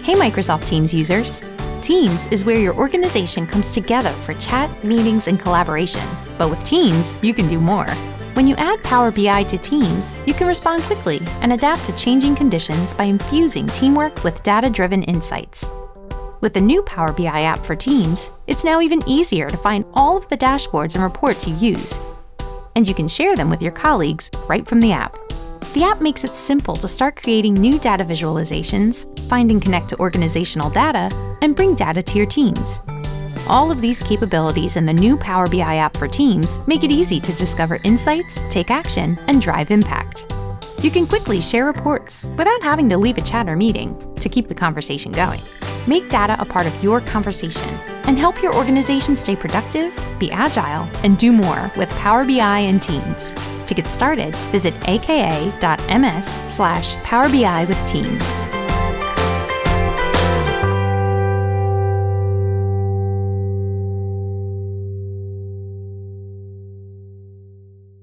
Hey Microsoft Teams users! Teams is where your organization comes together for chat, meetings, and collaboration. But with Teams, you can do more. When you add Power BI to Teams, you can respond quickly and adapt to changing conditions by infusing teamwork with data-driven insights. With the new Power BI app for Teams, it's now even easier to find all of the dashboards and reports you use. And you can share them with your colleagues right from the app. The app makes it simple to start creating new data visualizations, find and connect to organizational data, and bring data to your teams. All of these capabilities in the new Power BI app for Teams make it easy to discover insights, take action, and drive impact. You can quickly share reports without having to leave a chat or meeting to keep the conversation going. Make data a part of your conversation and help your organization stay productive, be agile, and do more with Power BI and Teams. To get started, visit aka.ms/Power BI with Teams.